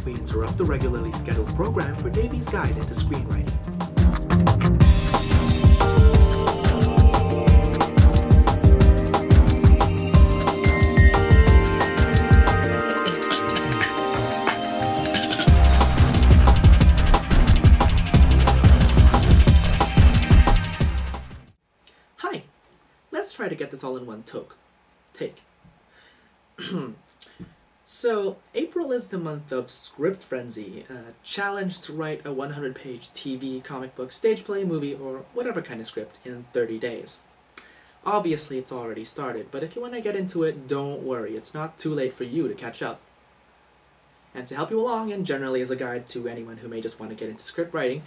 we interrupt the regularly scheduled program for Davy's Guide into Screenwriting. Hi! Let's try to get this all in one take. So, April is the month of Script Frenzy, a challenge to write a 100-page TV, comic book, stage play, movie, or whatever kind of script in 30 days. Obviously, it's already started, but if you want to get into it, don't worry, it's not too late for you to catch up. And to help you along, and generally as a guide to anyone who may just want to get into script writing,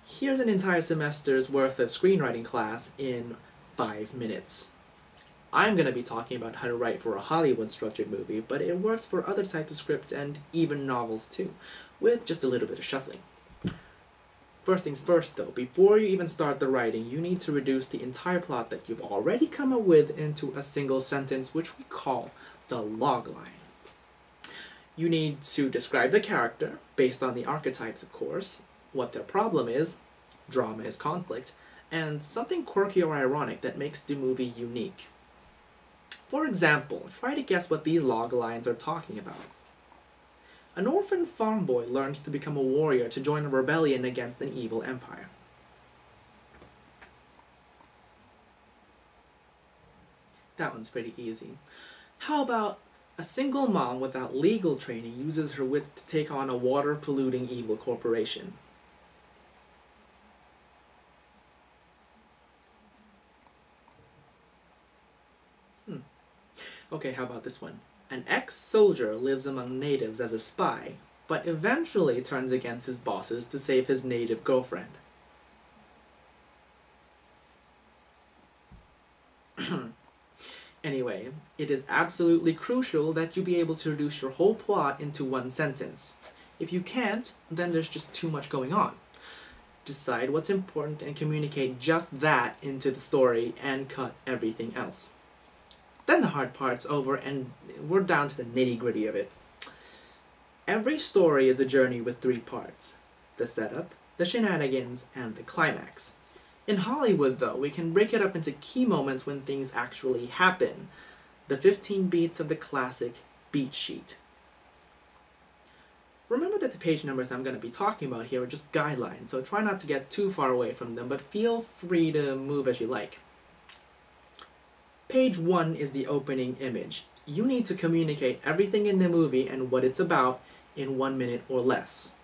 here's an entire semester's worth of screenwriting class in 5 minutes. I'm going to be talking about how to write for a Hollywood-structured movie, but it works for other types of scripts and even novels too, with just a little bit of shuffling. First things first though, before you even start the writing, you need to reduce the entire plot that you've already come up with into a single sentence, which we call the logline. You need to describe the character, based on the archetypes of course, what their problem is, drama is conflict, and something quirky or ironic that makes the movie unique. For example, try to guess what these log lines are talking about. An orphan farm boy learns to become a warrior to join a rebellion against an evil empire. That one's pretty easy. How about a single mom without legal training uses her wits to take on a water-polluting evil corporation? Okay, how about this one? An ex-soldier lives among natives as a spy, but eventually turns against his bosses to save his native girlfriend. Anyway, it is absolutely crucial that you be able to reduce your whole plot into one sentence. If you can't, then there's just too much going on. Decide what's important and communicate just that into the story and cut everything else. Then the hard part's over and we're down to the nitty-gritty of it. Every story is a journey with 3 parts: the setup, the shenanigans, and the climax. In Hollywood, though, we can break it up into key moments when things actually happen. The 15 beats of the classic beat sheet. Remember that the page numbers I'm going to be talking about here are just guidelines, so try not to get too far away from them, but feel free to move as you like. Page 1 is the opening image. You need to communicate everything in the movie and what it's about in 1 minute or less.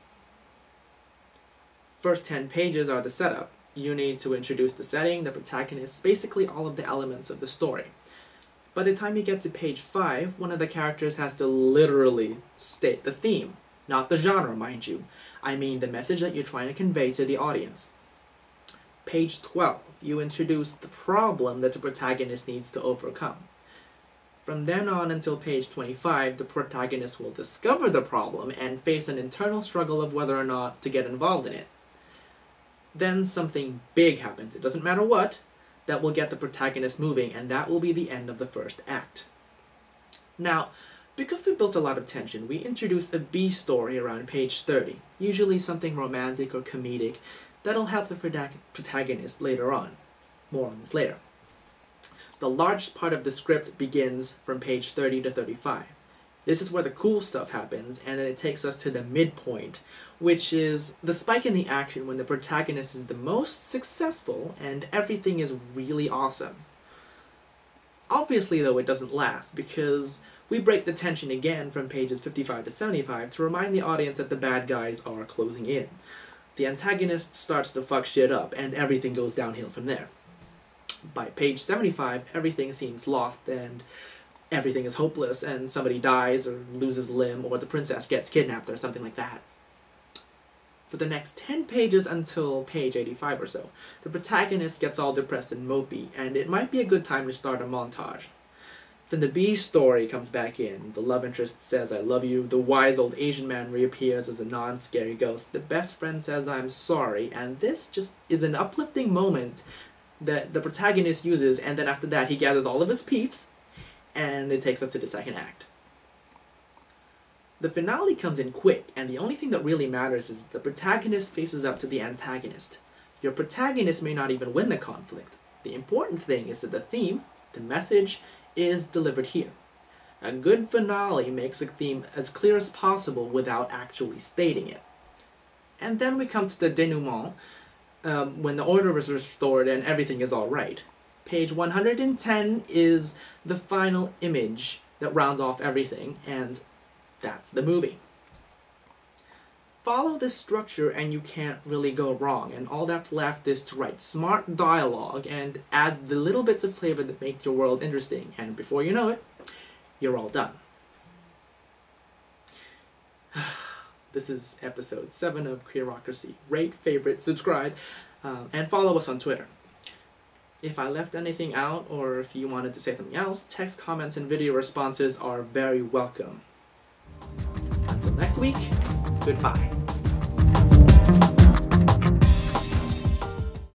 First 10 pages are the setup. You need to introduce the setting, the protagonists, basically all of the elements of the story. By the time you get to page 5, one of the characters has to literally state the theme. Not the genre, mind you. I mean the message that you're trying to convey to the audience. Page 12, you introduce the problem that the protagonist needs to overcome. From then on until page 25, the protagonist will discover the problem and face an internal struggle of whether or not to get involved in it. Then something big happens, it doesn't matter what, that will get the protagonist moving, and that will be the end of the first act. Now, because we built a lot of tension, we introduce a B story around page 30, usually something romantic or comedic, that'll help the protagonist later on. More on this later. The large part of the script begins from page 30 to 35. This is where the cool stuff happens, and then it takes us to the midpoint, which is the spike in the action when the protagonist is the most successful and everything is really awesome. Obviously, though, it doesn't last, because we break the tension again from pages 55 to 75 to remind the audience that the bad guys are closing in. The antagonist starts to fuck shit up, and everything goes downhill from there. By page 75, everything seems lost, and everything is hopeless, and somebody dies, or loses a limb, or the princess gets kidnapped, or something like that. For the next 10 pages until page 85 or so, the protagonist gets all depressed and mopey, and it might be a good time to start a montage. Then the B story comes back in. The love interest says, "I love you." The wise old Asian man reappears as a non-scary ghost. The best friend says, "I'm sorry." And this just is an uplifting moment that the protagonist uses, and then after that he gathers all of his peeps, and it takes us to the second act. The finale comes in quick, and the only thing that really matters is the protagonist faces up to the antagonist. Your protagonist may not even win the conflict. The important thing is that the theme, the message, is delivered here. A good finale makes a theme as clear as possible without actually stating it. And then we come to the denouement, when the order is restored and everything is alright. Page 110 is the final image that rounds off everything, and that's the movie. Follow this structure and you can't really go wrong, and all that's left is to write smart dialogue and add the little bits of flavor that make your world interesting, and before you know it, you're all done. This is episode 7 of Queerocracy. Rate, favorite, subscribe, and follow us on Twitter. If I left anything out, or if you wanted to say something else, text comments and video responses are very welcome. Until next week, goodbye.